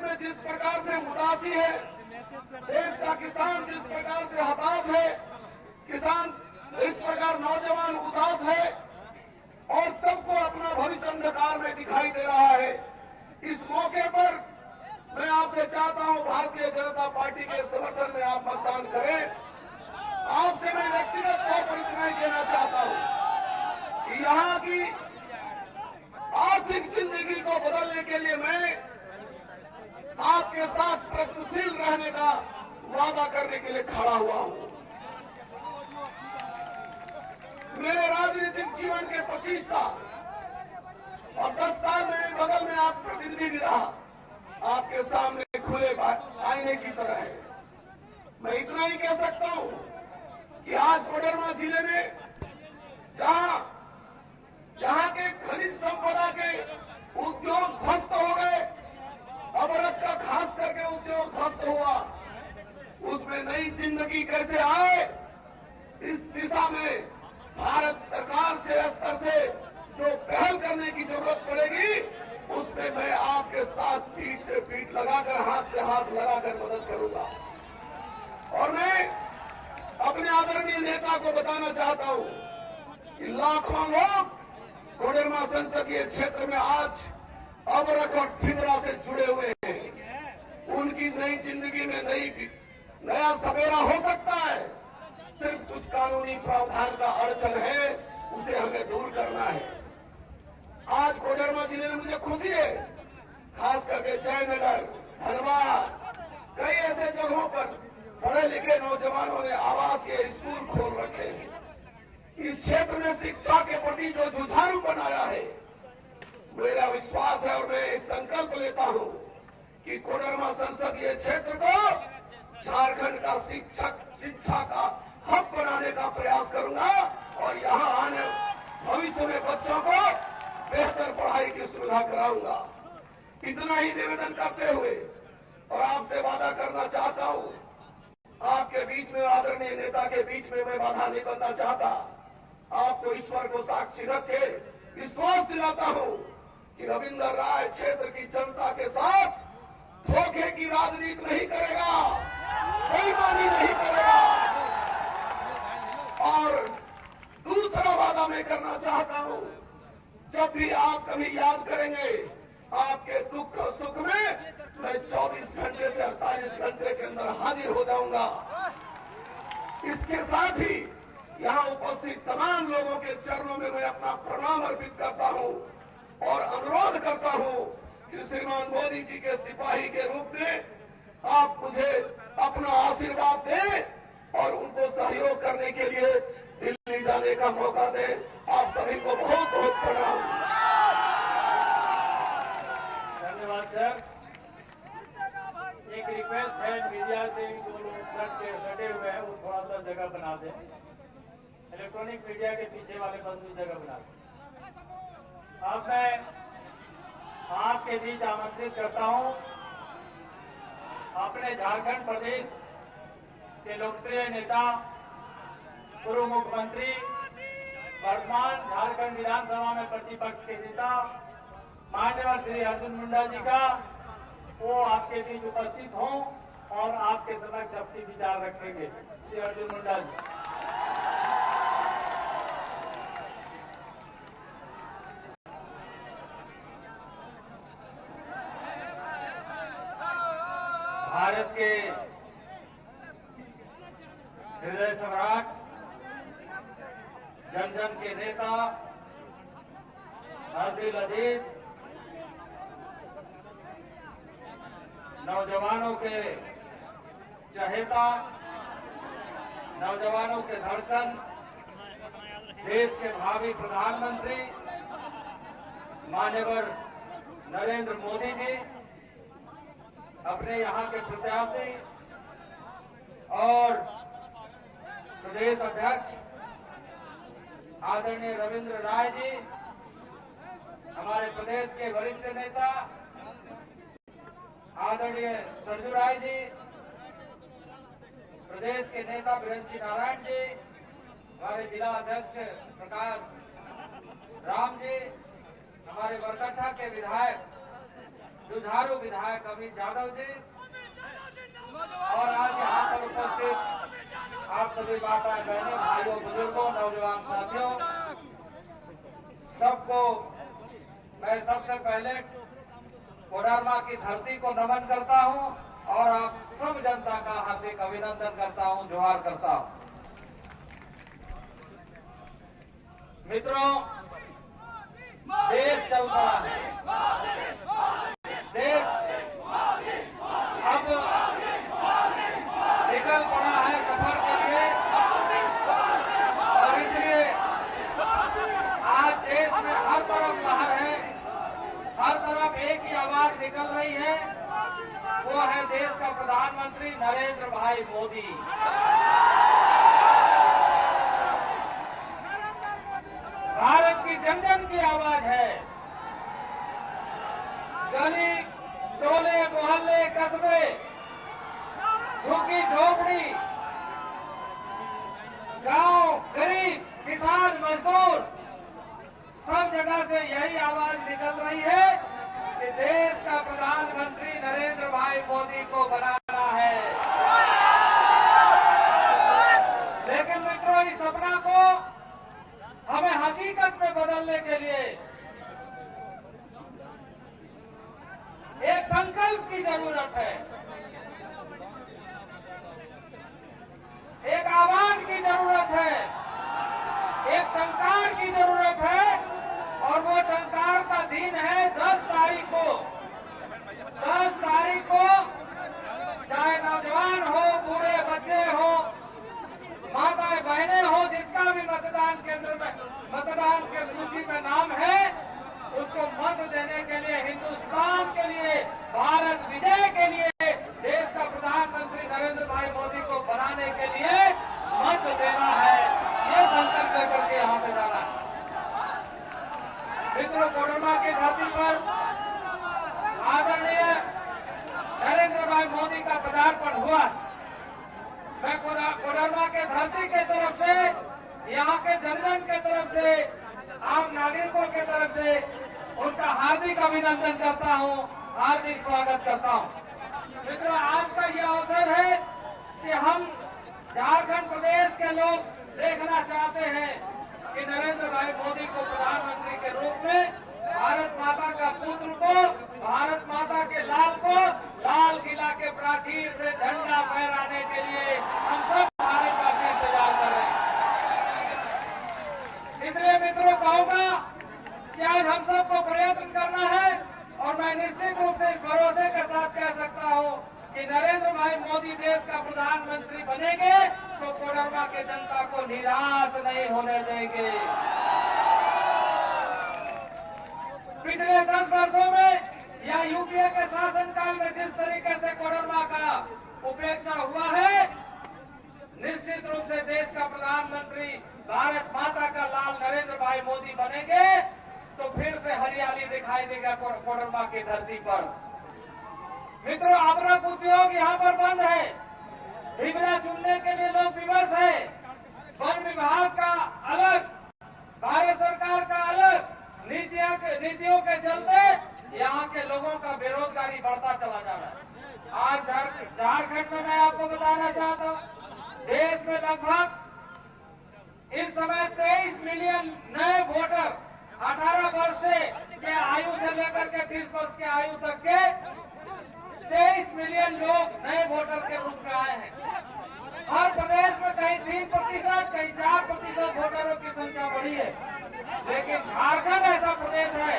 में जिस प्रकार से उदासी है, देश का किसान जिस प्रकार से हताश है, किसान इस प्रकार नौजवान उदास है और सबको अपना भविष्य अंधकार में दिखाई दे रहा है। इस मौके पर मैं आपसे चाहता हूं, भारतीय जनता पार्टी के समर्थन में आप मतदान करें। आपसे मैं व्यक्तिगत तौर पर इतना ही कहना चाहता हूं कि यहां की आर्थिक जिंदगी को बदलने के लिए मैं आपके साथ प्रगतिशील रहने का वादा करने के लिए खड़ा हुआ हूं। मेरे राजनीतिक जीवन के 25 साल और 10 साल मेरे बगल में आप प्रतिनिधि भी रहा, आपके सामने खुले आईने की तरह है। मैं इतना ही कह सकता हूं कि आज कोडरमा जिले में जहां के खनिज संपदा के उद्योग ध्वस्त हो गए, अबरख का खास करके उद्योग ध्वस्त हुआ, उसमें नई जिंदगी कैसे आए, इस दिशा में भारत सरकार से स्तर से जो पहल करने की जरूरत पड़ेगी, उसमें मैं आपके साथ पीठ से पीठ लगाकर, हाथ से हाथ लगाकर मदद करूंगा। और मैं अपने आदरणीय नेता को बताना चाहता हूं कि लाखों लोग कोडरमा संसदीय क्षेत्र में आज अबरख और ठिमरा से जुड़े हुए हैं। उनकी नई जिंदगी में नया सवेरा हो सकता है। सिर्फ कुछ कानूनी प्रावधान का अड़चन है, उसे हमें दूर करना है। आज कोडरमा जिले में मुझे खुशी है, खास करके जयनगर, धनबाद, कई ऐसे जगहों पर पढ़े लिखे नौजवानों ने आवासीय स्कूल खोल रखे हैं। इस क्षेत्र में शिक्षा के प्रति जो जुझारू बनाया है, मेरा विश्वास है और मैं संकल्प लेता हूं कि कोडरमा संसदीय क्षेत्र को झारखंड का शिक्षा का हब बनाने का प्रयास करूंगा और यहां आने भविष्य में बच्चों को बेहतर पढ़ाई की सुविधा कराऊंगा। इतना ही निवेदन करते हुए और आपसे वादा करना चाहता हूं, आपके बीच में, आदरणीय नेता के बीच में मैं बाधा नहीं बनना चाहता। आपको ईश्वर को साक्षी रख के विश्वास दिलाता हूं कि रविंद्र राय क्षेत्र की जनता के साथ धोखे की राजनीति नहीं करेगा, बेईमानी नहीं करेगा। और दूसरा वादा मैं करना चाहता हूं, जब भी आप कभी याद करेंगे, आपके दुख और सुख में मैं 24 घंटे से 48 घंटे के अंदर हाजिर हो जाऊंगा। इसके साथ ही यहां उपस्थित तमाम लोगों के चरणों में मैं अपना प्रणाम अर्पित करता हूं और अनुरोध करता हूं कि श्रीमान मोदी जी के सिपाही के रूप में आप मुझे अपना आशीर्वाद दें और उनको सहयोग करने के लिए दिल्ली जाने का मौका दें। आप सभी को बहुत बहुत प्रणाम। धन्यवाद सर। एक रिक्वेस्ट है मीडिया से, जो लोग सटे हुए हैं वो थोड़ा सा जगह बना दें। इलेक्ट्रॉनिक मीडिया के पीछे वाले बंधु जगह बना दें। अब मैं आपके बीच आमंत्रित करता हूं अपने झारखंड प्रदेश के लोकप्रिय नेता, पूर्व मुख्यमंत्री, वर्तमान झारखंड विधानसभा में प्रतिपक्ष के नेता माननीय श्री अर्जुन मुंडा जी का, वो आपके बीच उपस्थित हों और आपके समक्ष अपने विचार रखेंगे। श्री अर्जुन मुंडा जी। भारत के हृदय सम्राट, जन जन के नेता, दिल अजीज, नौजवानों के चहेता, नौजवानों के धड़कन, देश के भावी प्रधानमंत्री माननीय नरेंद्र मोदी जी, अपने यहां के प्रत्याशी और प्रदेश अध्यक्ष आदरणीय रविंद्र राय जी, हमारे प्रदेश के वरिष्ठ नेता आदरणीय सरजू राय जी, प्रदेश के नेता बिरंची नारायण जी, हमारे जिला अध्यक्ष प्रकाश राम जी, हमारे बरकट्ठा के विधायक जुझारू विधायक अमित यादव जी और आज यहाँ पर उपस्थित आप सभी माताएं बहनों भाइयों बुजुर्गों नौजवान साथियों सबको मैं सबसे पहले कोडरमा की धरती को नमन करता हूं और आप सब जनता का हार्दिक अभिनंदन करता हूं, जोहार करता हूं। मित्रों, देश चल पड़ा है, देश अब निकल पड़ा है सफर के लिए और इसलिए आज देश में हर तरफ लहर है, हर तरफ एक ही आवाज निकल रही है, वो है देश का प्रधानमंत्री नरेंद्र भाई मोदी। भारत की जन जन की आवाज है। गली टोले मोहल्ले कस्बे झुग्गी झोपड़ी गांव गरीब किसान मजदूर सब जगह से यही आवाज निकल रही है कि देश का प्रधानमंत्री नरेंद्र भाई मोदी को बनाना है। लेकिन मित्रों, इस सपना को हमें हकीकत में बदलने के लिए एक संकल्प की जरूरत है, एक आवाज की जरूरत है, एक टंकार की जरूरत है और वो टंकार का दिन है 10 तारीख को। 10 तारीख को चाहे नौजवान हो, बूढ़े बच्चे हो, माताएं बहनें हो, जिसका भी मतदान केंद्र में मतदान के सूची में नाम है, उसको मत देने के लिए, हिंदुस्तान के लिए, भारत विजय के लिए, देश का प्रधानमंत्री नरेंद्र भाई मोदी को बनाने के लिए मत देना है। ये संकल्प लेकर के यहां से जाना है। मित्रों, कोडरमा की धरती पर आदरणीय नरेंद्र भाई मोदी का पदार्पण हुआ। मैं कोडरमा के धरती के तरफ से, यहाँ के जनजन के तरफ से, आम नागरिकों के तरफ से उनका हार्दिक अभिनंदन करता हूँ, हार्दिक स्वागत करता हूँ। मित्रों, आज का यह अवसर है कि हम झारखंड प्रदेश के लोग देखना चाहते हैं कि नरेंद्र भाई मोदी को प्रधानमंत्री के रूप में भारत माता का पुत्र को, भारत माता के लाल को लाल किला के प्राचीर से झंडा फहराने के लिए हम सब भारतवासी इंतजार कर रहे हैं। इसलिए मित्रों, कहूंगा कि आज हम सबको प्रयत्न करना है और मैं निश्चित रूप से इस भरोसे के साथ कह सकता हूं कि नरेंद्र भाई मोदी देश का प्रधानमंत्री बनेंगे तो कोडरमा के जनता को निराश नहीं होने देंगे। पिछले 10 वर्षों में या यूपीए के शासनकाल में जिस तरीके से कोडरमा का उपेक्षा हुआ है, निश्चित रूप से देश का प्रधानमंत्री भारत माता का लाल नरेंद्र भाई मोदी बनेंगे तो फिर से हरियाली दिखाई देगा कोडरमा की धरती पर। मित्रों, अबरक उद्योग यहाँ पर बंद है, हिबरा चुनने के लिए लोग विवश है, वन विभाग का अलग, भारत सरकार का अलग, नीतियों के चलते यहाँ के लोगों का बेरोजगारी बढ़ता चला जा रहा है। आज झारखंड में मैं आपको बताना चाहता हूँ, देश में लगभग इस समय 23 मिलियन नए वोटर 18 वर्ष के आयु से लेकर के 30 वर्ष के आयु तक के 23 मिलियन लोग नए वोटर के रूप में आए हैं। हर प्रदेश में कहीं 3%, कहीं 4% वोटरों की संख्या बढ़ी है, लेकिन झारखंड ऐसा प्रदेश है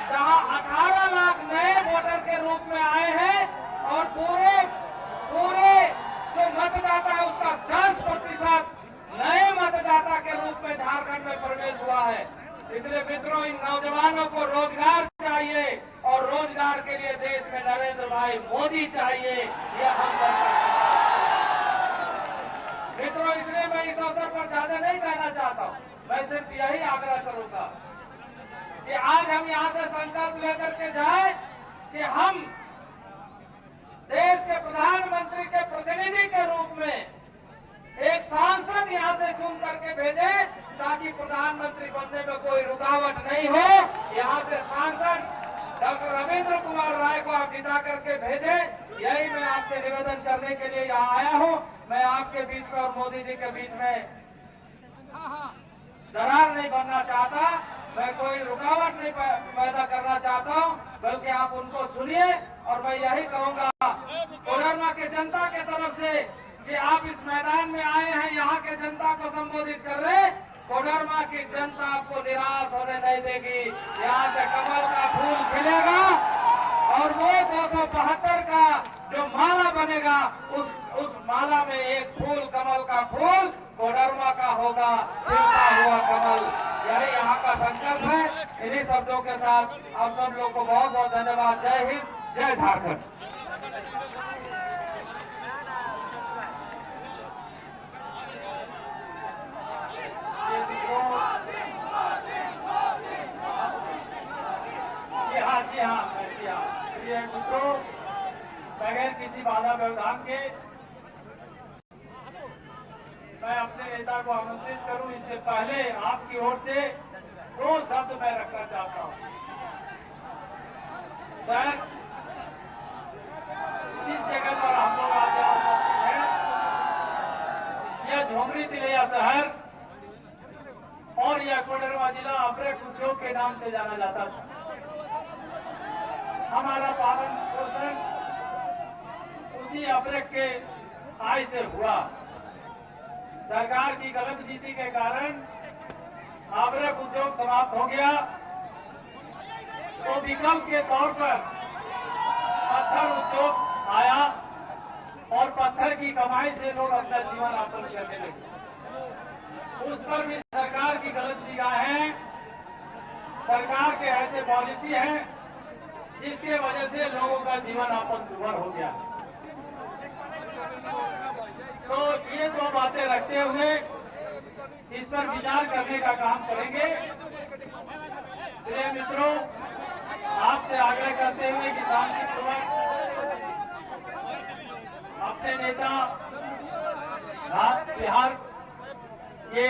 जहां 18 लाख नए वोटर के रूप में आए हैं और पूरे जो मतदाता है उसका 10% नए मतदाता के रूप में झारखंड में प्रवेश हुआ है। इसलिए मित्रों, इन नौजवानों को रोजगार चाहिए और रोजगार के लिए देश में नरेंद्र भाई मोदी चाहिए, यह हम सब मित्रों। इसलिए मैं इस अवसर पर ज्यादा नहीं कहना चाहता हूं, मैं सिर्फ यही आग्रह करूंगा कि आज हम यहां से संकल्प लेकर के जाए कि हम देश के प्रधानमंत्री के प्रतिनिधि के रूप में एक सांसद यहां से चुन करके भेजे ताकि प्रधानमंत्री बनने में कोई रुकावट नहीं हो। यहां से सांसद डॉक्टर देवेंद्र कुमार राय को आप जिता करके भेजें। यही मैं आपसे निवेदन करने के लिए यहाँ आया हूँ। मैं आपके बीच में और मोदी जी के बीच में दरार नहीं बनना चाहता, मैं कोई रुकावट नहीं पैदा करना चाहता हूं, बल्कि आप उनको सुनिए। और मैं यही कहूंगा कोडरमा की जनता के तरफ से कि आप इस मैदान में आए हैं, यहाँ के जनता को संबोधित कर रहे हैं। कोडरमा की जनता आपको निराश होने नहीं देगी। यहाँ से कमल का फूल खिलेगा और वो 272 का जो माला बनेगा, उस माला में एक फूल, कमल का फूल कोडरमा का होगा, खिलता हुआ कमल। यही यहाँ का संकल्प है। इन्हीं शब्दों के साथ आप सब लोग को बहुत बहुत धन्यवाद। जय हिंद, जय झारखंड। जी हाँ। मित्रों, बगैर किसी बाधा व्यवधान के मैं अपने नेता को आमंत्रित करूं, इससे पहले आपकी ओर से 2 शब्द मैं रखना चाहता हूं। सर, जिस जगह पर हम लोग आज उपस्थित हैं, यह झोमरी तिलैया शहर और यह कोडरमा जिला अब्रक उद्योग के नाम से जाना जाता था। हमारा पालन पोषण उसी अब्रक के आय से हुआ। सरकार की गलत नीति के कारण अब्रक उद्योग समाप्त हो गया, तो विकल्प के तौर पर पत्थर उद्योग आया और पत्थर की कमाई से लोग अपना जीवन यापन करने लगे। उस पर भी सरकार की गलत निगाहें, सरकार के ऐसे पॉलिसी हैं जिसके वजह से लोगों का जीवन यापन दुर्भर हो गया। तो ये 2 बातें रखते हुए इस पर विचार करने का काम करेंगे। प्रिय मित्रों, आपसे आग्रह करते हुए कि शांतिपूर्वक अपने नेता बिहार के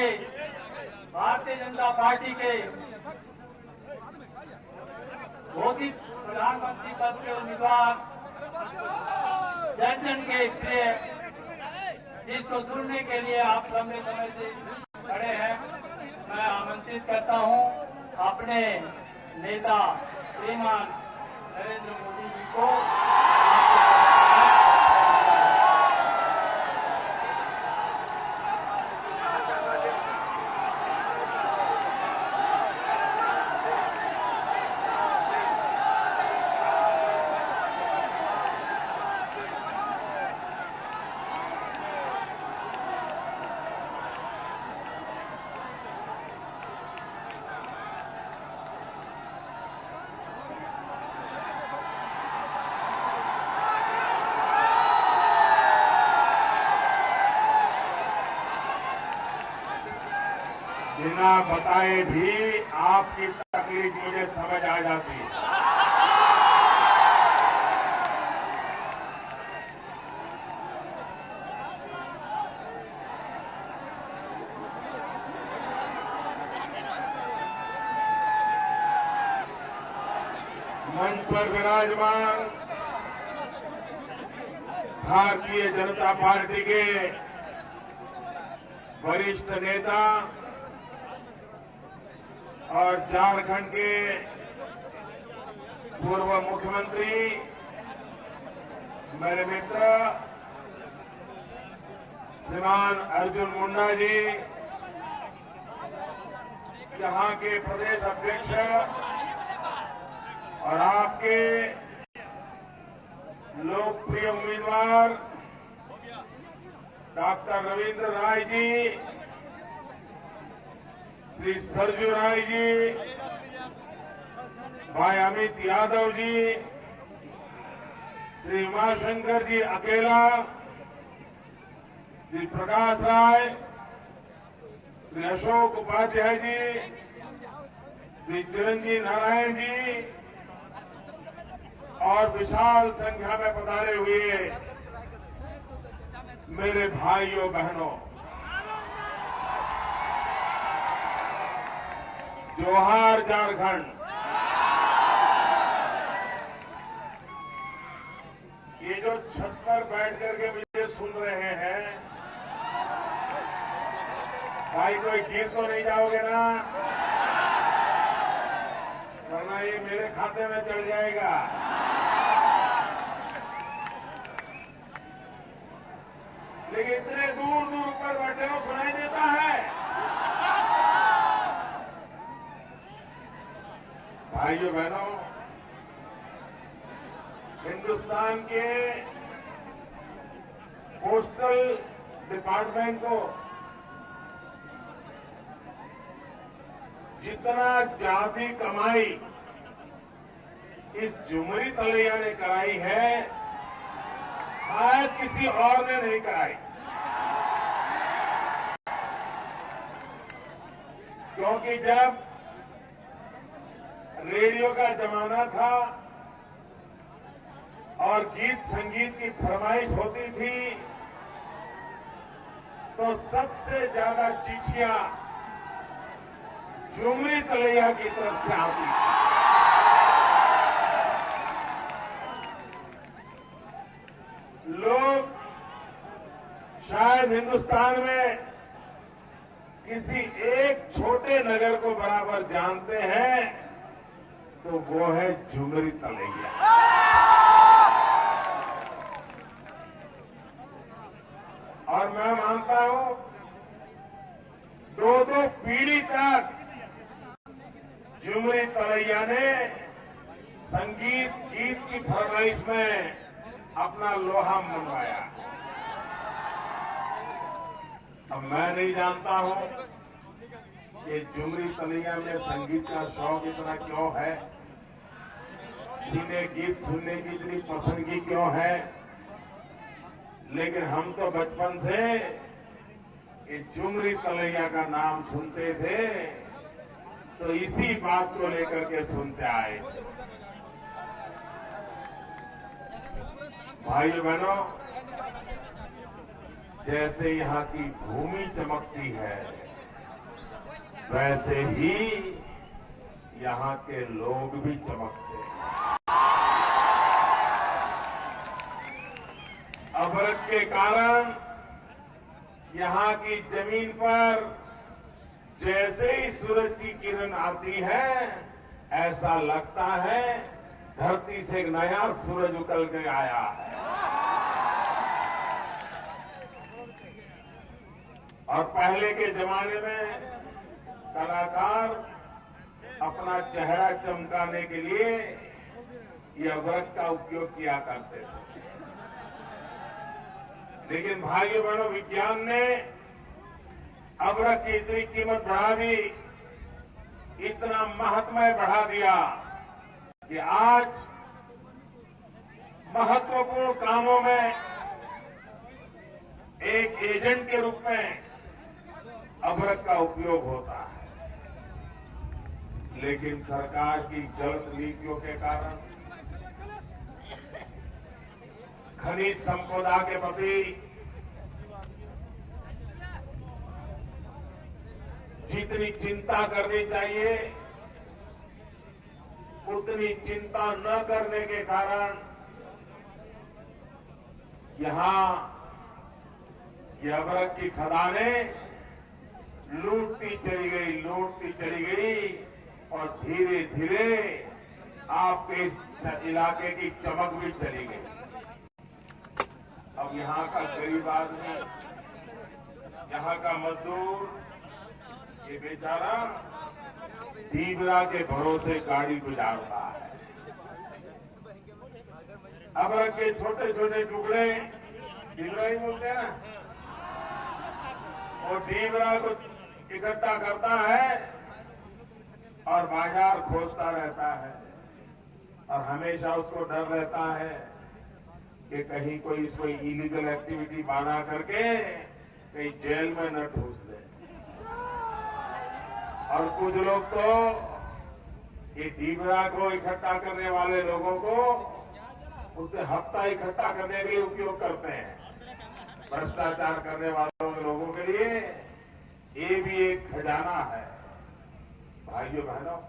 भारतीय जनता पार्टी के घोषित प्रधानमंत्री पद के उम्मीदवार जन जन के प्रिय, जिसको सुनने के लिए आप लंबे समय से खड़े हैं, मैं आमंत्रित करता हूं अपने नेता श्रीमान नरेंद्र मोदी जी को। बिना बताए भी आपकी तकलीफ मुझे समझ आ जाती है। मंच पर विराजमान भारतीय जनता पार्टी के वरिष्ठ नेता और झारखंड के पूर्व मुख्यमंत्री, मेरे मित्र श्रीमान अर्जुन मुंडा जी, यहां के प्रदेश अध्यक्ष और आपके लोकप्रिय उम्मीदवार डॉक्टर रविंद्र राय जी, श्री सरजू राय जी, भाई अमित यादव जी, श्री उमाशंकर जी अकेला, श्री प्रकाश राय, श्री अशोक उपाध्याय जी, श्री चिरंजीव नारायण जी और विशाल संख्या में पधारे हुए मेरे भाइयों बहनों, जोहार झारखंड। ये जो छत पर बैठ करके मुझे सुन रहे हैं, भाई कोई गिर तो नहीं जाओगे ना, वरना ये मेरे खाते में चढ़ जाएगा। लेकिन इतने दूर दूर ऊपर बैठे हो सुनाई देता है। भाइयों बहनों, हिंदुस्तान के पोस्टल डिपार्टमेंट को जितना ज्यादा कमाई इस झुमरी तलैया ने कराई है, शायद किसी और ने नहीं कराई। क्योंकि जब रेडियो का जमाना था और गीत संगीत की फरमाइश होती थी, तो सबसे ज्यादा चिट्ठियां झुमरी तलैया की तरफ से आती थी। लोग शायद हिंदुस्तान में किसी एक छोटे नगर को बराबर जानते हैं, तो वो है झुमरी तलैया। और मैं मानता हूं, दो दो पीढ़ी तक झुमरी तलैया ने संगीत गीत की फरमाइश में अपना लोहा मनवाया। अब मैं नहीं जानता हूं कि झुमरी तलैया में संगीत का शौक इतना क्यों है, इन्हें गीत सुनने की इतनी पसंदगी क्यों है, लेकिन हम तो बचपन से इस झुमरी तलैया का नाम सुनते थे, तो इसी बात को लेकर के सुनते आए। भाइयों बहनों, जैसे यहां की भूमि चमकती है, वैसे ही यहां के लोग भी चमकते हैं। अभ्रक के कारण यहां की जमीन पर जैसे ही सूरज की किरण आती है, ऐसा लगता है धरती से एक नया सूरज उगल के आया है। और पहले के जमाने में कलाकार अपना चेहरा चमकाने के लिए यह अभ्रक का उपयोग किया करते थे। लेकिन भाइयों बहनों, विज्ञान ने अभ्रक की इतनी कीमत बढ़ा दी, इतना महत्वमय बढ़ा दिया कि आज महत्वपूर्ण कामों में एक एजेंट के रूप में अभ्रक का उपयोग होता है। लेकिन सरकार की गलत नीतियों के कारण खनिज संपदा के प्रति जितनी चिंता करनी चाहिए, उतनी चिंता न करने के कारण यहां ये अभ्रक की खदानें लूटती चली गई और धीरे धीरे आपके इस इलाके की चमक भी चली गई। अब यहां का गरीब आदमी, यहां का मजदूर, ये बेचारा डीबरा के भरोसे गाड़ी गुजारता है। अभ्रक के छोटे छोटे टुकड़े, डीबरा ही बोलते हैं ना, वो डीबरा को इकट्ठा करता है और बाजार खोजता रहता है, और हमेशा उसको डर रहता है कि कहीं कोई इसको इलीगल एक्टिविटी बना करके कहीं जेल में न ठूस दे। और कुछ लोग तो ये डीबरा को इकट्ठा करने वाले लोगों को उसे हफ्ता इकट्ठा करने के लिए उपयोग करते हैं। भ्रष्टाचार करने वालों लोगों के लिए ये भी एक खजाना है। भाइयों बहनों,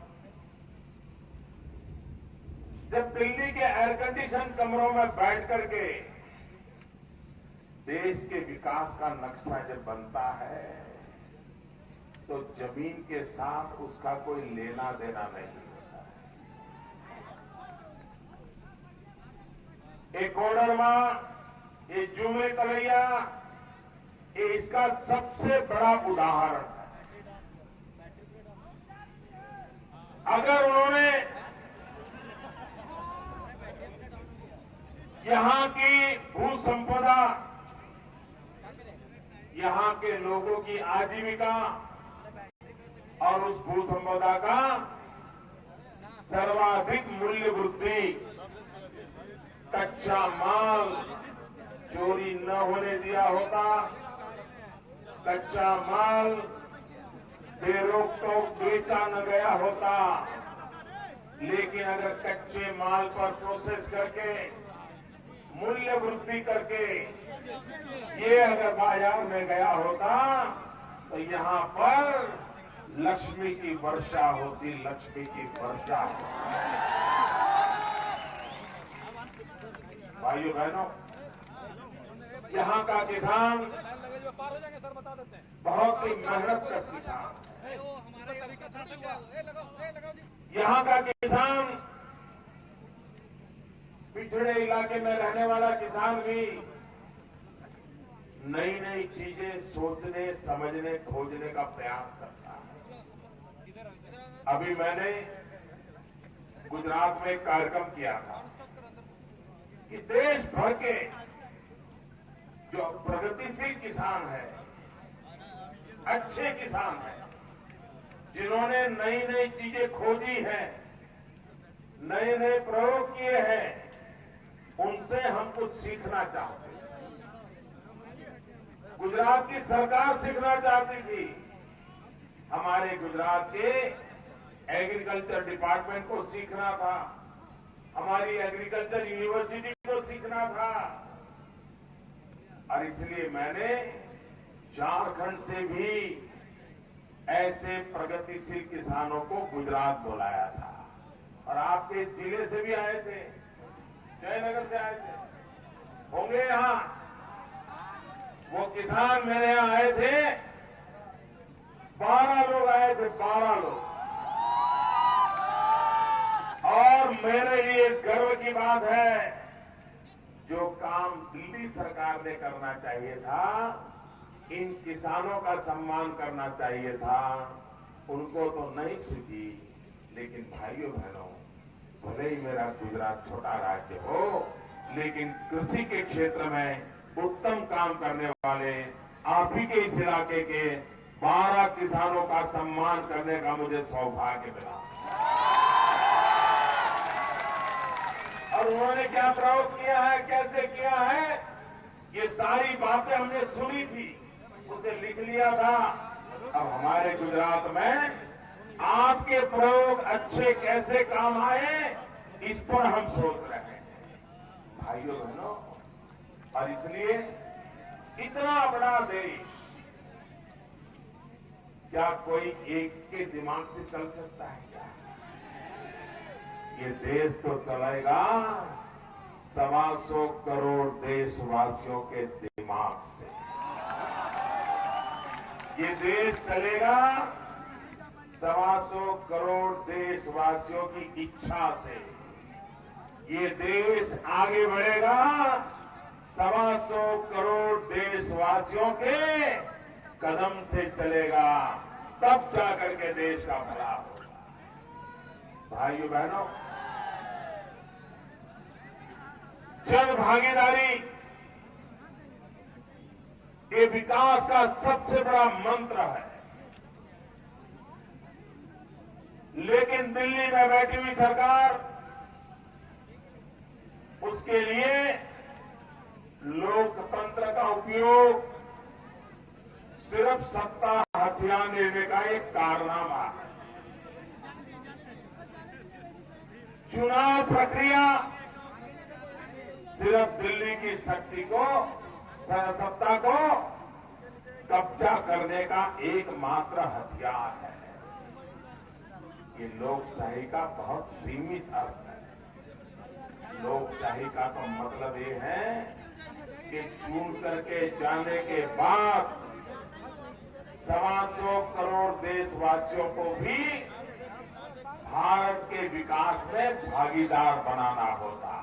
जब दिल्ली के एयर कंडीशन कमरों में बैठ करके देश के विकास का नक्शा जब बनता है तो जमीन के साथ उसका कोई लेना देना नहीं होता है। ये कोडरमा, ये जुमे कलैया, ये इसका सबसे बड़ा उदाहरण है। अगर उन्होंने यहां की भू संपदा, यहां के लोगों की आजीविका और उस भू संपदा का सर्वाधिक मूल्य वृद्धि, कच्चा माल चोरी न होने दिया होता, कच्चा माल बेरोक-टोक बेचा न गया होता, लेकिन अगर कच्चे माल पर प्रोसेस करके मूल्य वृद्धि करके ये अगर बाजार में गया होता तो यहां पर लक्ष्मी की वर्षा होती, लक्ष्मी की वर्षा होती। भाइयों बहनों, यहां का किसान बहुत ही मेहनत का किसान, यहां का किसान, पिछड़े इलाके में रहने वाला किसान भी नई नई चीजें सोचने, समझने, खोजने का प्रयास करता है। अभी मैंने गुजरात में एक कार्यक्रम किया था कि देश भर के जो प्रगतिशील किसान है, अच्छे किसान हैं, जिन्होंने नई नई चीजें खोजी हैं, नए नए प्रयोग किए हैं, उनसे हम कुछ सीखना चाहते हैं। गुजरात की सरकार सीखना चाहती थी, हमारे गुजरात के एग्रीकल्चर डिपार्टमेंट को सीखना था, हमारी एग्रीकल्चर यूनिवर्सिटी को सीखना था, और इसलिए मैंने झारखंड से भी ऐसे प्रगतिशील किसानों को गुजरात बुलाया था। और आपके जिले से भी आए थे, जयनगर से आए थे, होंगे यहां। वो किसान मेरे यहां आए थे, 12 लोग आए थे, 12 लोग। और मेरे लिए गर्व की बात है, जो काम दिल्ली सरकार ने करना चाहिए था, इन किसानों का सम्मान करना चाहिए था, उनको तो नहीं सूझी। लेकिन भाइयों बहनों, भले ही मेरा गुजरात छोटा राज्य हो, लेकिन कृषि के क्षेत्र में उत्तम काम करने वाले आप ही के इस इलाके के 12 किसानों का सम्मान करने का मुझे सौभाग्य मिला। और उन्होंने क्या प्रयोग किया है, कैसे किया है, ये सारी बातें हमने सुनी थी, उसे लिख लिया था। अब हमारे गुजरात में आपके प्रयोग अच्छे कैसे काम आए, इस पर हम सोच रहे हैं भाइयों बहनों। और इसलिए इतना बड़ा देश क्या कोई एक के दिमाग से चल सकता है क्या? ये देश तो चलेगा 125 करोड़ देशवासियों के दिमाग से। ये देश चलेगा 125 करोड़ देशवासियों की इच्छा से। ये देश आगे बढ़ेगा 125 करोड़ देशवासियों के कदम से चलेगा, तब जाकर के देश का भला होगा। भाइयों बहनों, जन भागीदारी ये विकास का सबसे बड़ा मंत्र है। लेकिन दिल्ली में बैठी हुई सरकार उसके लिए लोकतंत्र का उपयोग सिर्फ सत्ता हथियार लेने का एक कारनामा है। चुनाव प्रक्रिया सिर्फ दिल्ली की शक्ति को, सत्ता को कब्जा करने का एकमात्र हथियार है। ये लोकशाही का बहुत सीमित अर्थ है। लोकशाही का तो मतलब ये है कि चुन करके जाने के बाद 125 करोड़ देशवासियों को भी भारत के विकास में भागीदार बनाना होता है।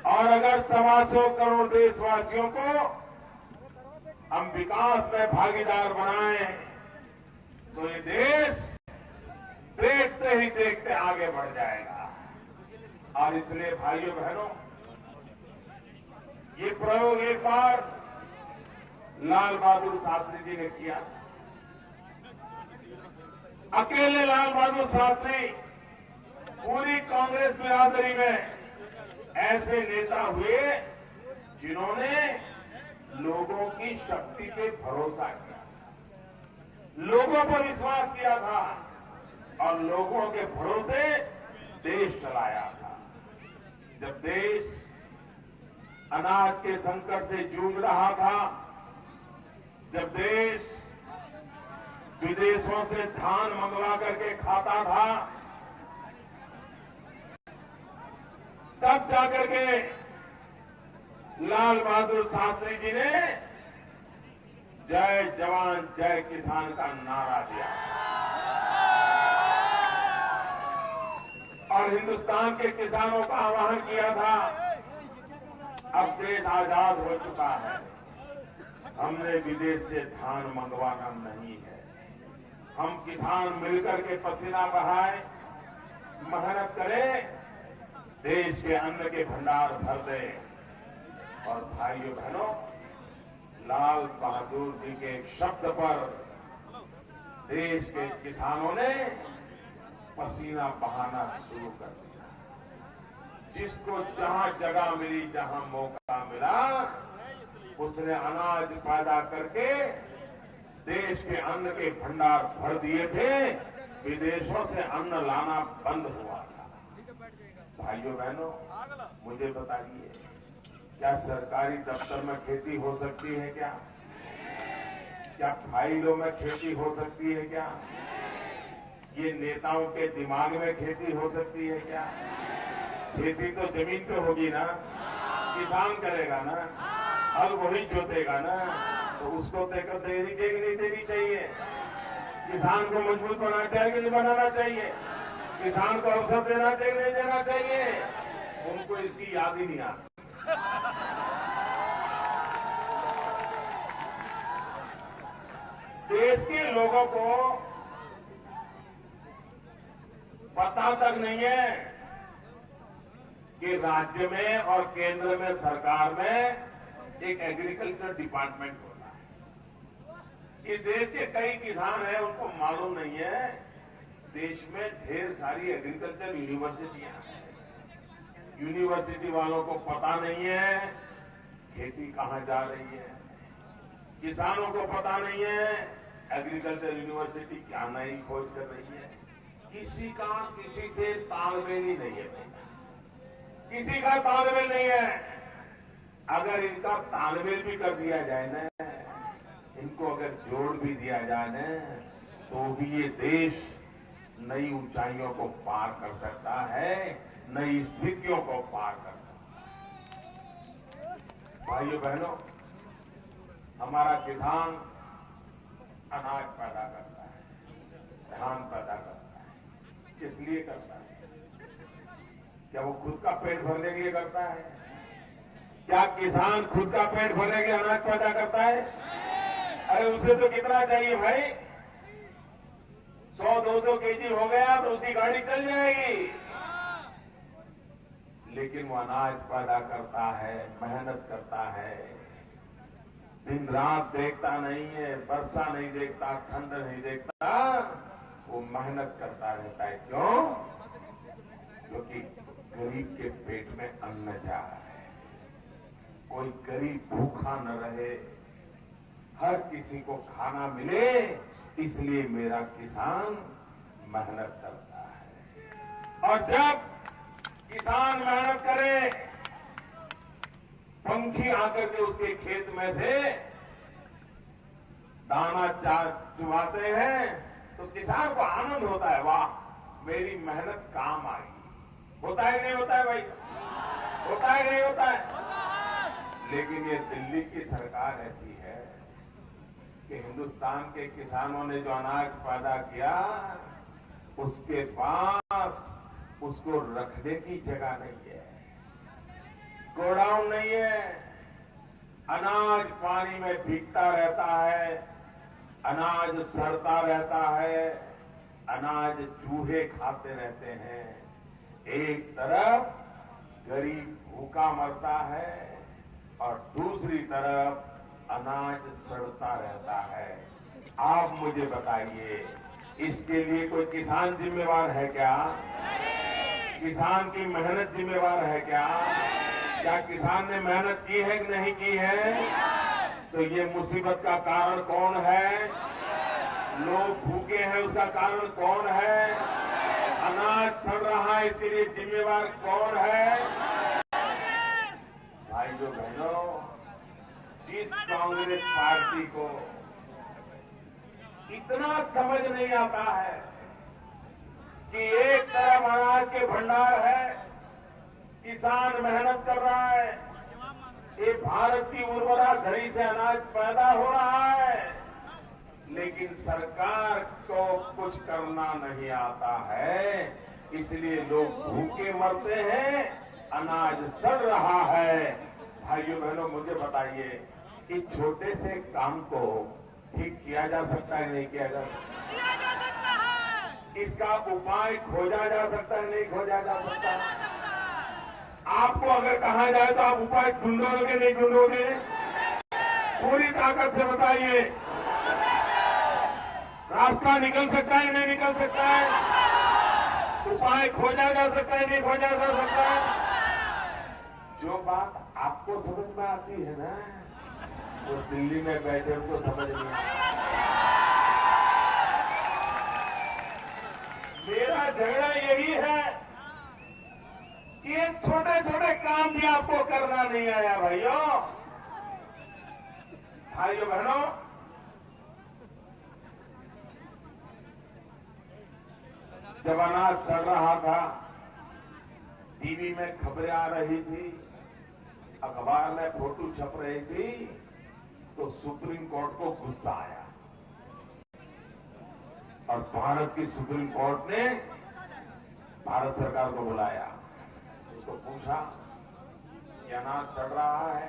और अगर 125 करोड़ देशवासियों को हम विकास में भागीदार बनाएं तो ये देश देखते ही देखते आगे बढ़ जाएगा। और इसलिए भाइयों बहनों, ये प्रयोग एक बार लाल बहादुर शास्त्री जी ने किया। अकेले लाल बहादुर शास्त्री पूरी कांग्रेस बिरादरी में ऐसे नेता हुए जिन्होंने लोगों की शक्ति पे भरोसा किया, लोगों पर विश्वास किया था और लोगों के भरोसे देश चलाया था। जब देश अनाज के संकट से जूझ रहा था, जब देश विदेशों से धान मंगवा करके खाता था, तब जाकर के लाल बहादुर शास्त्री जी ने जय जवान जय किसान का नारा दिया और हिंदुस्तान के किसानों का आह्वान किया था। अब देश आजाद हो चुका है, हमने विदेश से धान मंगवाना नहीं है। हम किसान मिलकर के पसीना बहाएं, मेहनत करें, देश के अन्न के भंडार भर दें। और भाइयों बहनों, लाल बहादुर जी के एक शब्द पर देश के किसानों ने पसीना बहाना शुरू कर दिया। जिसको जहां जगह मिली, जहां मौका मिला, उसने अनाज पैदा करके देश के अन्न के भंडार भर दिए थे। विदेशों से अन्न लाना बंद हुआ था। भाइयों बहनों, मुझे बताइए, क्या सरकारी दफ्तर में खेती हो सकती है क्या? क्या फाइलों में खेती हो सकती है क्या? ये नेताओं के दिमाग में खेती हो सकती है क्या? खेती तो जमीन पे होगी ना, किसान करेगा ना, हल वही जोतेगा ना, तो उसको देकर देनी चाहिए नहीं देनी चाहिए? किसान को मजबूत बनाना चाहिए कि नहीं बनाना चाहिए? किसान को अवसर देना चाहिए नहीं देना चाहिए? उनको इसकी याद ही नहीं आती। देश के लोगों को पता तक नहीं है कि राज्य में और केंद्र में सरकार में एक एग्रीकल्चर डिपार्टमेंट होता है। इस देश के कई किसान हैं, उनको मालूम नहीं है देश में ढेर सारी एग्रीकल्चर यूनिवर्सिटियां हैं। यूनिवर्सिटी वालों को पता नहीं है खेती कहां जा रही है। किसानों को पता नहीं है एग्रीकल्चर यूनिवर्सिटी क्या नई खोज कर रही है। किसी का किसी से तालमेल ही नहीं है भैया, किसी का तालमेल नहीं है। अगर इनका तालमेल भी कर दिया जाए ना, इनको अगर जोड़ भी दिया जाए ना, तो भी ये देश नई ऊंचाइयों को पार कर सकता है, नई स्थितियों को पार कर सकता है। भाइयों बहनों, हमारा किसान अनाज पैदा करता है, धान पैदा करता है। किस लिए करता है? क्या वो खुद का पेट भरने के लिए करता है? क्या किसान खुद का पेट भरने के लिए अनाज पैदा करता है? अरे उसे तो कितना चाहिए भाई, 100-200 केजी हो गया तो उसकी गाड़ी चल जाएगी। लेकिन वो अनाज पैदा करता है, मेहनत करता है, दिन रात देखता नहीं है, वर्षा नहीं देखता, ठंड नहीं देखता, वो मेहनत करता रहता है। क्यों? क्योंकि गरीब के पेट में अन्न जा रहा है, कोई गरीब भूखा न रहे, हर किसी को खाना मिले, इसलिए मेरा किसान मेहनत करता है। और जब किसान मेहनत करे, पंछी आकर के उसके खेत में से दाना चुवाते हैं, तो किसान को आनंद होता है, वाह मेरी मेहनत काम आई। होता है कि नहीं होता है भाई? होता है कि नहीं होता है? लेकिन ये दिल्ली की सरकार ऐसी है कि हिंदुस्तान के किसानों ने जो अनाज पैदा किया उसके पास उसको रखने की जगह नहीं है, गोडाउन नहीं है। अनाज पानी में भीगता रहता है, अनाज सड़ता रहता है, अनाज चूहे खाते रहते हैं। एक तरफ गरीब भूखा मरता है और दूसरी तरफ अनाज सड़ता रहता है। आप मुझे बताइए, इसके लिए कोई किसान जिम्मेवार है क्या? किसान की मेहनत जिम्मेवार है क्या? क्या किसान ने मेहनत की है कि नहीं की है? तो ये मुसीबत का कारण कौन है? लोग भूखे हैं उसका कारण कौन है? अनाज सड़ रहा है इसके लिए जिम्मेवार कौन है? भाइयों बहनों, जिस कांग्रेस पार्टी को इतना समझ नहीं आता है कि एक तरफ अनाज के भंडार है, किसान मेहनत कर रहा है, ये भारत की उर्वरा धरी से अनाज पैदा हो रहा है, लेकिन सरकार को कुछ करना नहीं आता है, इसलिए लोग भूखे मरते हैं, अनाज सड़ रहा है। भाइयों बहनों, मुझे बताइए, इस छोटे से काम को ठीक किया जा सकता है नहीं किया जा सकता? इसका उपाय खोजा जा सकता है नहीं खोजा जा सकता? आपको अगर कहा जाए तो आप उपाय ढूंढोगे नहीं ढूंढोगे? पूरी ताकत से बताइए, रास्ता निकल सकता है नहीं निकल सकता है? उपाय खोजा जा सकता है नहीं खोजा जा सकता है? जो बात आपको समझ में आती है ना, वो दिल्ली में बैठे उनको समझ नहीं आता। मेरा झगड़ा यही है कि ये छोटे छोटे काम भी आपको करना नहीं आया। भाइयों बहनों, जब अनाज सड़ रहा था, टीवी में खबरें आ रही थी, अखबार में फोटो छप रही थी, तो सुप्रीम कोर्ट को गुस्सा आया और भारत की सुप्रीम कोर्ट ने भारत सरकार को बुलाया, उसको पूछा कि अनाज सड़ रहा है,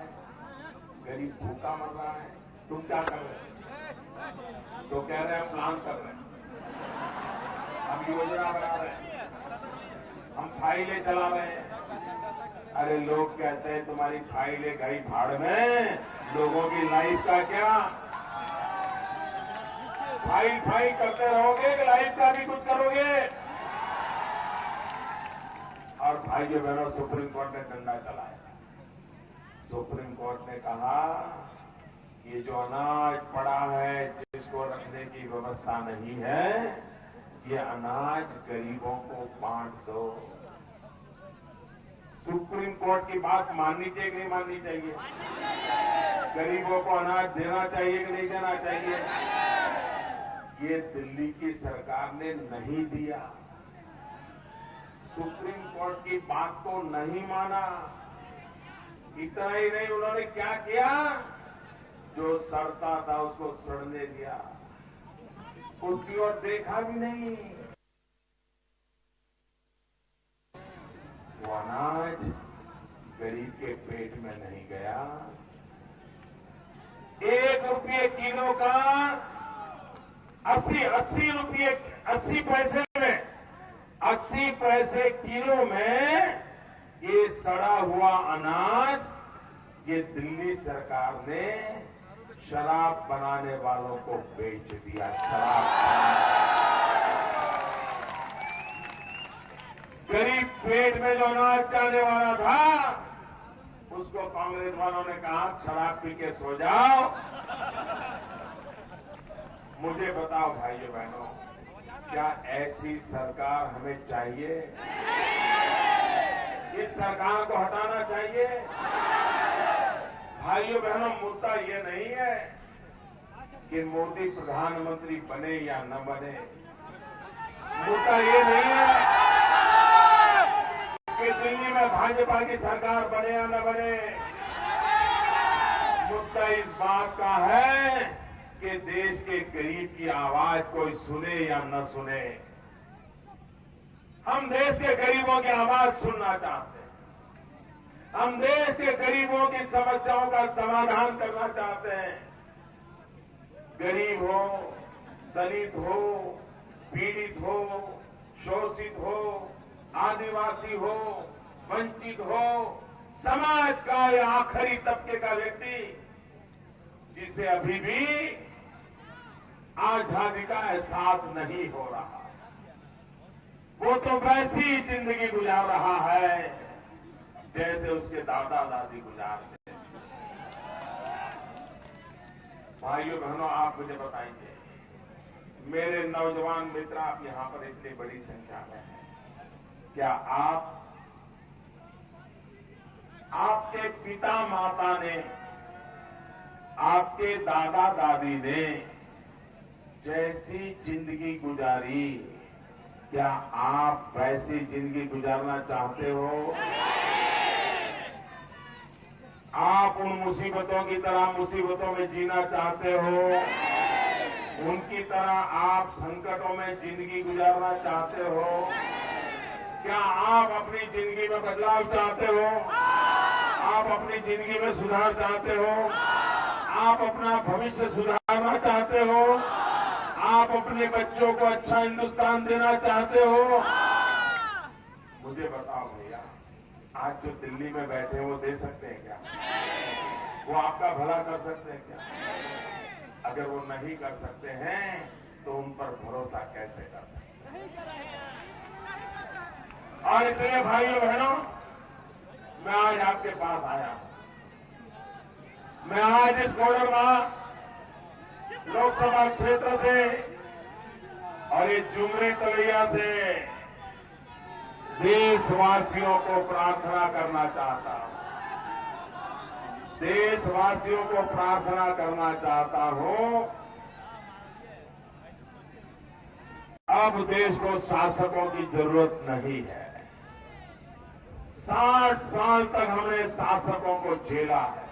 गरीब भूखा मर रहा है, तुम क्या कर रहे हो? तो कह रहे हैं प्लान कर रहे हैं, हम योजना बना रहे हैं, हम फाइलें चला रहे हैं। अरे लोग कहते हैं तुम्हारी फाइलें गई भाड़ में, लोगों की लाइफ का क्या? फाइल करते रहोगे कि लाइफ का भी कुछ करोगे? और भाइयों बहनों, सुप्रीम कोर्ट ने डंडा चलाया। सुप्रीम कोर्ट ने कहा ये जो अनाज पड़ा है, जिसको रखने की व्यवस्था नहीं है, ये अनाज गरीबों को बांट दो। सुप्रीम कोर्ट की बात माननी चाहिए कि नहीं माननी चाहिए? गरीबों को अनाज देना चाहिए कि नहीं देना चाहिए? ये दिल्ली की सरकार ने नहीं दिया, सुप्रीम कोर्ट की बात को नहीं माना। इतना ही नहीं, उन्होंने क्या किया? जो सड़ता था उसको सड़ने दिया, उसकी ओर देखा भी नहीं। वो अनाज गरीब के पेट में नहीं गया। 1 रुपये किलो का 80 पैसे में, 80 पैसे किलो में ये सड़ा हुआ अनाज ये दिल्ली सरकार ने शराब बनाने वालों को बेच दिया। गरीब पेट में जो अनाज जाने वाला था, उसको कांग्रेस वालों ने कहा शराब पी के सो जाओ। मुझे बताओ भाइयों बहनों, क्या ऐसी सरकार हमें चाहिए? इस सरकार को हटाना चाहिए। भाइयों बहनों, मुद्दा ये नहीं है कि मोदी प्रधानमंत्री बने या न बने, मुद्दा ये नहीं है कि दिल्ली में भाजपा की सरकार बने या न बने, मुद्दा इस बात का है कि देश के गरीब की आवाज कोई सुने या न सुने। हम देश के गरीबों की आवाज सुनना चाहते हैं। हम देश के गरीबों की समस्याओं का समाधान करना चाहते हैं। गरीब हो, दलित हो, पीड़ित हो, शोषित हो, आदिवासी हो, वंचित हो, समाज का या आखिरी तबके का व्यक्ति जिसे अभी भी आजादी का एहसास नहीं हो रहा, वो तो वैसी ही जिंदगी गुजार रहा है जैसे उसके दादा दादी गुजारते। भाइयों बहनों, आप मुझे बताइए, मेरे नौजवान मित्र आप यहां पर इतनी बड़ी संख्या में हैं, क्या आपके पिता माता ने, आपके दादा दादी ने जैसी जिंदगी गुजारी, क्या आप वैसी जिंदगी गुजारना चाहते हो? आप उन मुसीबतों की तरह मुसीबतों में जीना चाहते हो? उनकी तरह आप संकटों में जिंदगी गुजारना चाहते हो? क्या आप अपनी जिंदगी में बदलाव चाहते हो? आप अपनी जिंदगी में सुधार चाहते हो? आप अपना भविष्य सुधारना चाहते हो? आप अपने बच्चों को अच्छा हिंदुस्तान देना चाहते हो? मुझे बताओ भैया, आज जो दिल्ली में बैठे हैं वो दे सकते हैं क्या? वो आपका भला कर सकते हैं क्या? अगर वो नहीं कर सकते हैं तो उन पर भरोसा कैसे कर सकते हैं? और इसलिए भाइयों बहनों, मैं आज आपके पास आया हूं। मैं आज इस कोडरमा लोकसभा क्षेत्र से और ये जुमरे तलैया से देशवासियों को प्रार्थना करना चाहता हूं। देशवासियों को प्रार्थना करना चाहता हूं, अब देश को शासकों की जरूरत नहीं है। 60 साल तक हमने शासकों को झेला है।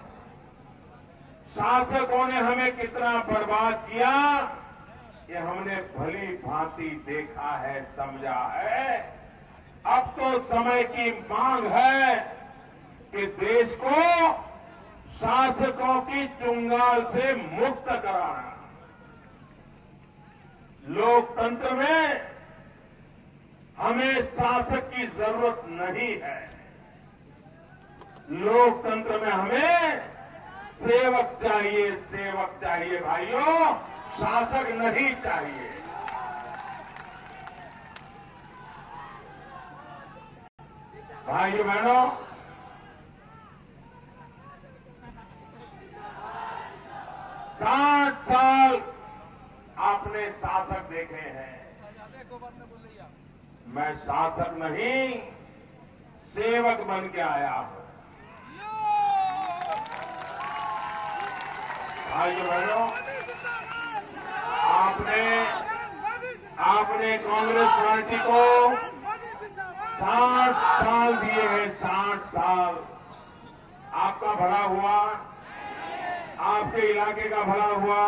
शासकों ने हमें कितना बर्बाद किया, ये हमने भली भांति देखा है, समझा है। अब तो समय की मांग है कि देश को शासकों की चुंगाल से मुक्त कराना। लोकतंत्र में हमें शासक की जरूरत नहीं है। लोकतंत्र में हमें सेवक चाहिए, सेवक चाहिए भाइयों, शासक नहीं चाहिए। भाइयों बहनों, साठ साल आपने शासक देखे हैं। मैं शासक नहीं, सेवक बन के आया हूं। भाइयों बहनों, आपने कांग्रेस पार्टी को 60 साल दिए हैं। 60 साल आपका भला हुआ, आपके इलाके का भला हुआ,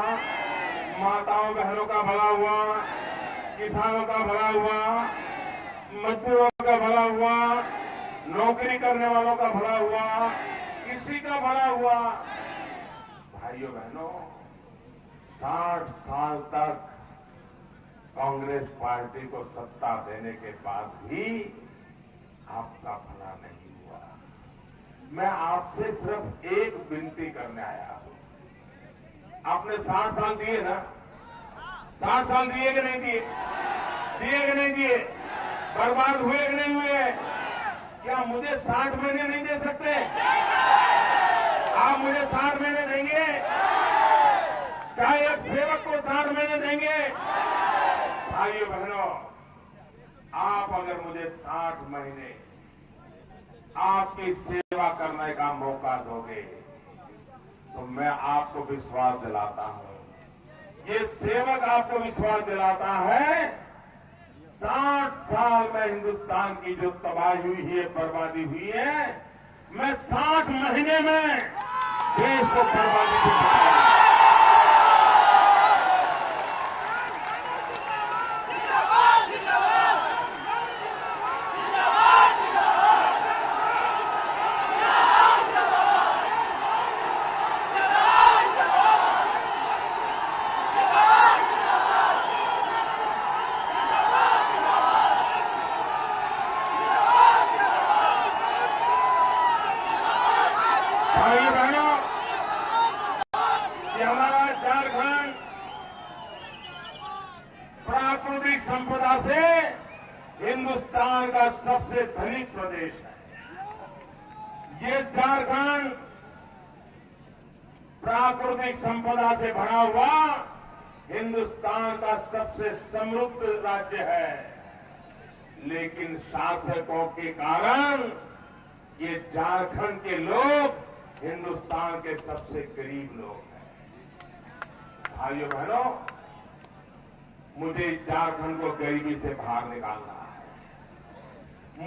माताओं बहनों का भला हुआ, किसानों का भला हुआ, मजदूरों का भला हुआ, नौकरी करने वालों का भला हुआ, किसी का भला हुआ। भाइयों बहनों, 60 साल तक कांग्रेस पार्टी को सत्ता देने के बाद भी आपका भला नहीं हुआ। मैं आपसे सिर्फ एक विनती करने आया हूं। आपने 60 साल दिए ना? 60 साल दिए कि नहीं दिए? दिए कि नहीं दिए? बर्बाद हुए कि नहीं हुए? क्या मुझे 60 महीने नहीं दे सकते? आप मुझे 60 महीने देंगे? क्या एक सेवक को 60 महीने देंगे? भाइयों बहनों, आप अगर मुझे 60 महीने आपकी सेवा करने का मौका दोगे तो मैं आपको विश्वास दिलाता हूं, ये सेवक आपको विश्वास दिलाता है, 60 साल में हिंदुस्तान की जो तबाही हुई है, बर्बादी हुई है, मैं 60 महीने में देश को बर्बादी से बचाऊंगा। भाइयों बहनों, ये हमारा झारखंड प्राकृतिक संपदा से हिंदुस्तान का सबसे धनी प्रदेश है। ये झारखंड प्राकृतिक संपदा से भरा हुआ हिंदुस्तान का सबसे समृद्ध राज्य है, लेकिन शासकों के कारण ये झारखंड के लोग हिंदुस्तान के सबसे गरीब लोग हैं। भाइयों बहनों, मुझे इस झारखंड को गरीबी से बाहर निकालना है।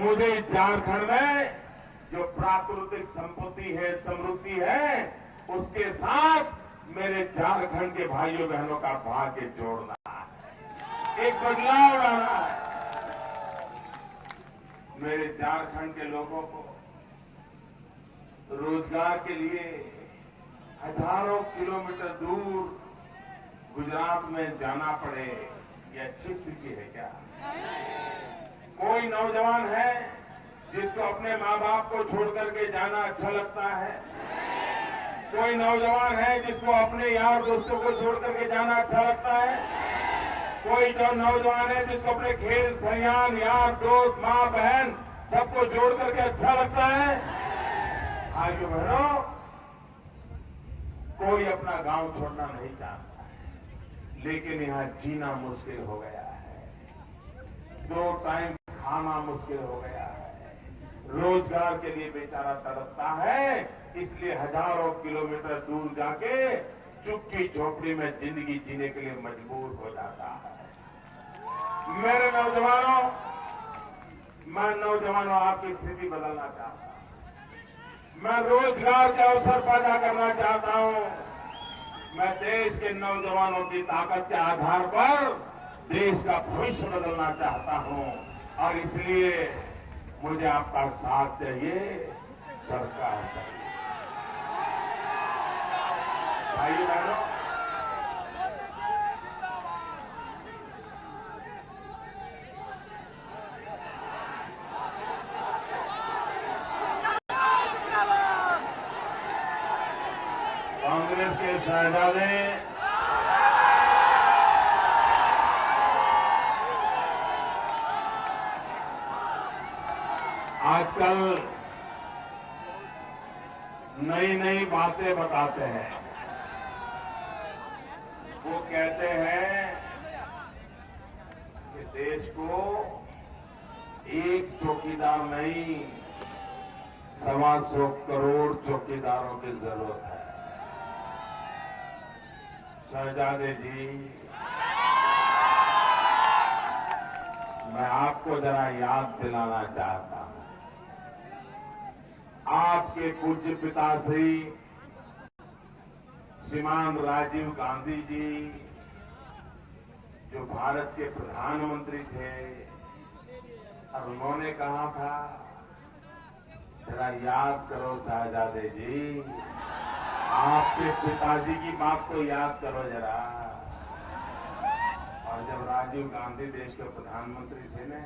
मुझे इस झारखंड में जो प्राकृतिक संपत्ति है, समृद्धि है, उसके साथ मेरे झारखंड के भाइयों बहनों का भाग्य जोड़ना है, एक बदलाव लाना है। मेरे झारखंड के लोगों को रोजगार के लिए हजारों किलोमीटर दूर गुजरात में जाना पड़े, ये अच्छी स्थिति है क्या? कोई नौजवान है जिसको अपने मां बाप को छोड़ करके जाना अच्छा लगता है? कोई नौजवान है जिसको अपने यार दोस्तों को छोड़ करके जाना अच्छा लगता है? कोई जो नौजवान है जिसको अपने खेत खलिहान, यार दोस्त, मां बहन सबको जोड़ करके अच्छा लगता है? भाइयों बहनों, कोई अपना गांव छोड़ना नहीं चाहता है, लेकिन यहां जीना मुश्किल हो गया है, 2 टाइम खाना मुश्किल हो गया है, रोजगार के लिए बेचारा तड़पता है, इसलिए हजारों किलोमीटर दूर जाके चुप्पी झोपड़ी में जिंदगी जीने के लिए मजबूर हो जाता है। मेरे नौजवानों, मैं नौजवानों आपकी स्थिति बदलना चाहता हूं। मैं रोजगार के अवसर पैदा करना चाहता हूं। मैं देश के नौजवानों की ताकत के आधार पर देश का भविष्य बदलना चाहता हूं, और इसलिए मुझे आपका साथ चाहिए, सरकार चाहिए। भाइयों बहनों, कांग्रेस के शहजादे आजकल नई नई बातें बताते हैं। वो कहते हैं कि देश को एक चौकीदार नहीं, 125 करोड़ चौकीदारों की जरूरत है। शहजादे जी, मैं आपको जरा याद दिलाना चाहता हूं, आपके पूज्य पिताश्री श्रीमान राजीव गांधी जी जो भारत के प्रधानमंत्री थे, और उन्होंने कहा था, जरा याद करो शहजादे जी, आपके पिताजी की बात को याद करो जरा। और जब राजीव गांधी देश के प्रधानमंत्री थे ना,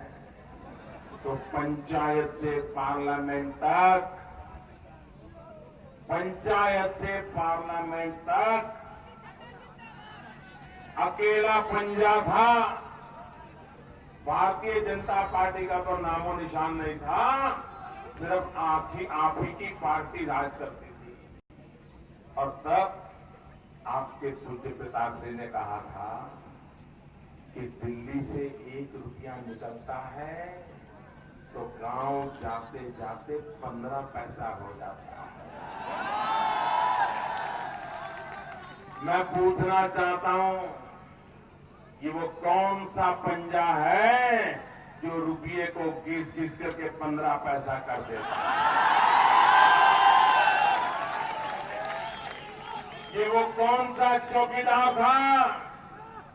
तो पंचायत से पार्लियामेंट तक, पंचायत से पार्लियामेंट तक अकेला पंजा था। भारतीय जनता पार्टी का तो नामो निशान नहीं था, सिर्फ आप ही की पार्टी राज करती थी। और तब आपके पूज्य पिताश्री ने कहा था कि दिल्ली से 1 रुपया निकलता है तो गांव जाते जाते 15 पैसा हो जाता है। मैं पूछना चाहता हूं, ये वो कौन सा पंजा है जो रुपये को घिस घिस करके 15 पैसा कर देता है? ये वो कौन सा चौकीदार था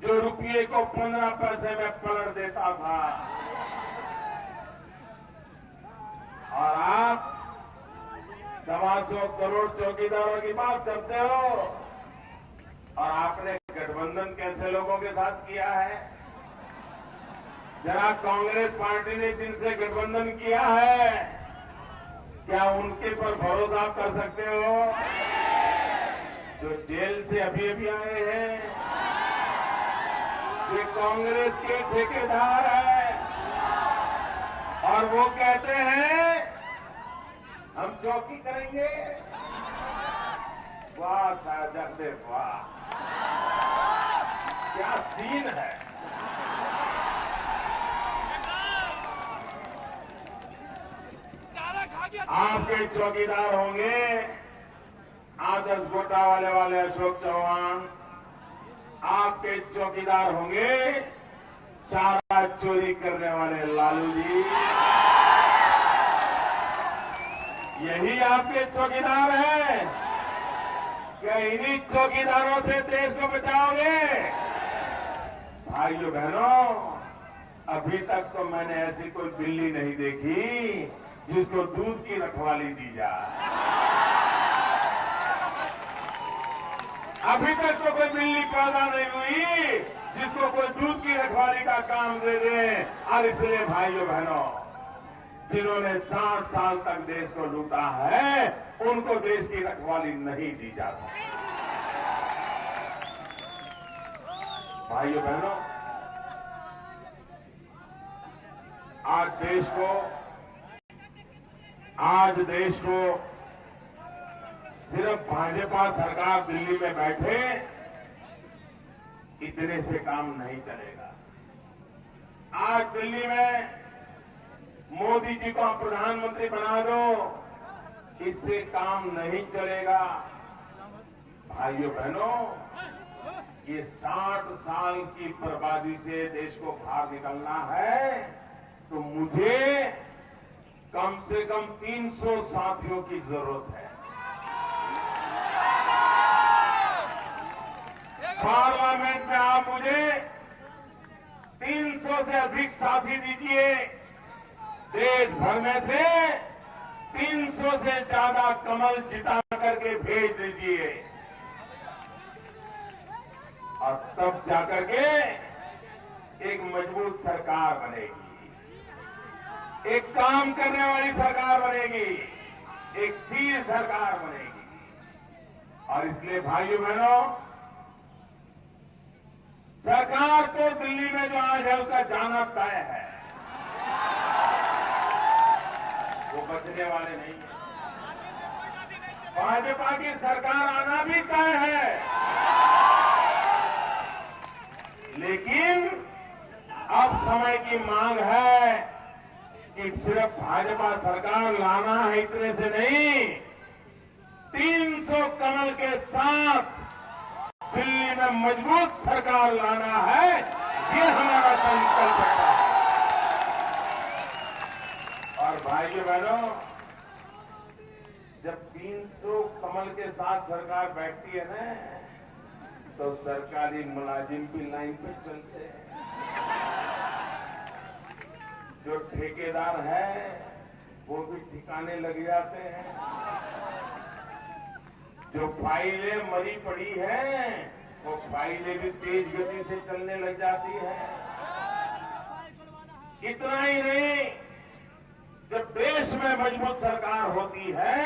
जो रुपये को 15 पैसे में पलट देता था? और आप 125 करोड़ चौकीदारों की बात करते हो, और आपने गठबंधन कैसे लोगों के साथ किया है? जरा कांग्रेस पार्टी ने जिनसे गठबंधन किया है, क्या उनके पर भरोसा आप कर सकते हो? जो जेल से अभी अभी आए हैं, ये कांग्रेस के ठेकेदार हैं, और वो कहते हैं हम चौकी करेंगे। वाह शाहजहां, वाह क्या सीन है। आपके चौकीदार होंगे आदर्श घोटाले वाले अशोक चौहान, आपके चौकीदार होंगे चारा चोरी करने वाले लालू जी। यही आपके चौकीदार हैं। क्या इन्हीं चौकीदारों से देश को बचाओगे? भाइयों बहनों, अभी तक तो मैंने ऐसी कोई बिल्ली नहीं देखी जिसको दूध की रखवाली दी जाए। अभी तक तो कोई बिल्ली पैदा नहीं हुई जिसको कोई दूध की रखवाली का काम दे दे। और इसलिए भाइयों बहनों, जिन्होंने 60 साल तक देश को लूटा है, उनको देश की रखवाली नहीं दी जा सकती। भाइयों बहनों, आज देश को सिर्फ भाजपा सरकार दिल्ली में बैठे इतने से काम नहीं चलेगा। आज दिल्ली में मोदी जी को प्रधानमंत्री बना दो, इससे काम नहीं चलेगा। भाइयों बहनों, ये 60 साल की बर्बादी से देश को बाहर निकलना है तो मुझे कम से कम 300 साथियों की जरूरत है। पार्लियामेंट में आप मुझे 300 से अधिक साथी दीजिए। देश भर में से 300 से ज्यादा कमल जिता करके भेज दीजिए, और तब जाकर के एक मजबूत सरकार बनेगी, एक काम करने वाली सरकार बनेगी, एक स्थिर सरकार बनेगी। और इसलिए भाइयों बहनों, सरकार तो दिल्ली में जो आज है उसका जाना तय है, वो बचने वाले नहीं है। भाजपा की सरकार आना भी तय है, लेकिन अब समय की मांग है कि सिर्फ भाजपा सरकार लाना है इतने से नहीं, 300 कमल के साथ दिल्ली में मजबूत सरकार लाना है, ये हमारा संकल्प है। और भाइयों बहनों, जब 300 कमल के साथ सरकार बैठती है ना, तो सरकारी मुलाजिम भी लाइन पे चलते हैं। जो ठेकेदार है वो भी ठिकाने लग जाते हैं। जो फाइलें मरी पड़ी हैं, वो फाइलें भी तेज गति से चलने लग जाती हैं। इतना ही नहीं, जब देश में मजबूत सरकार होती है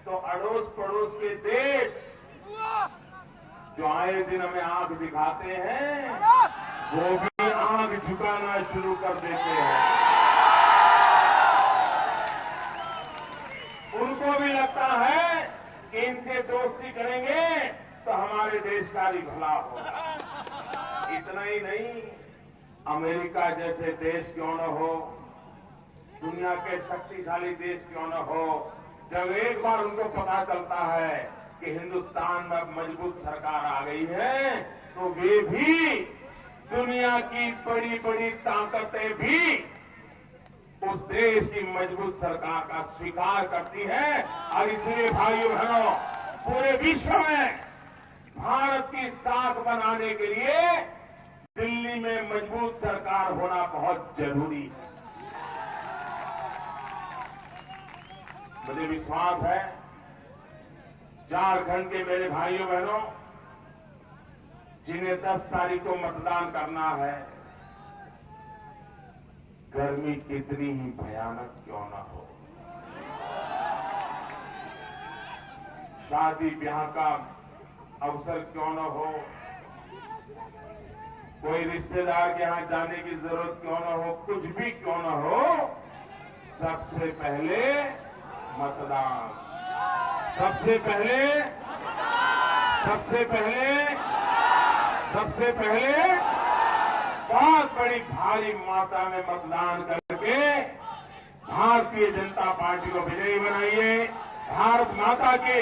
तो अड़ोस पड़ोस के देश जो आए दिन हमें आंख दिखाते हैं, वो भी आंख झुकाना शुरू कर देते हैं। उनको भी लगता है कि इनसे दोस्ती करेंगे तो हमारे देश का भी भला होगा। इतना ही नहीं, अमेरिका जैसे देश क्यों न हो, दुनिया के शक्तिशाली देश क्यों न हो, जब एक बार उनको पता चलता है कि हिंदुस्तान में मजबूत सरकार आ गई है, तो वे भी दुनिया की बड़ी बड़ी ताकतें भी उस देश की मजबूत सरकार का स्वीकार करती हैं। और इसलिए भाइयों बहनों, पूरे विश्व में भारत की साख बनाने के लिए दिल्ली में मजबूत सरकार होना बहुत जरूरी है। मुझे विश्वास है झारखंड के मेरे भाइयों बहनों, जिन्हें 10 तारीख को मतदान करना है, गर्मी कितनी ही भयानक क्यों न हो, शादी ब्याह का अवसर क्यों न हो, कोई रिश्तेदार के यहां जाने की जरूरत क्यों न हो, कुछ भी क्यों न हो, सबसे पहले मतदान, सबसे पहले बहुत बड़ी भारी मात्रा में मतदान करके भारतीय जनता पार्टी को विजयी बनाइए। भारत माता की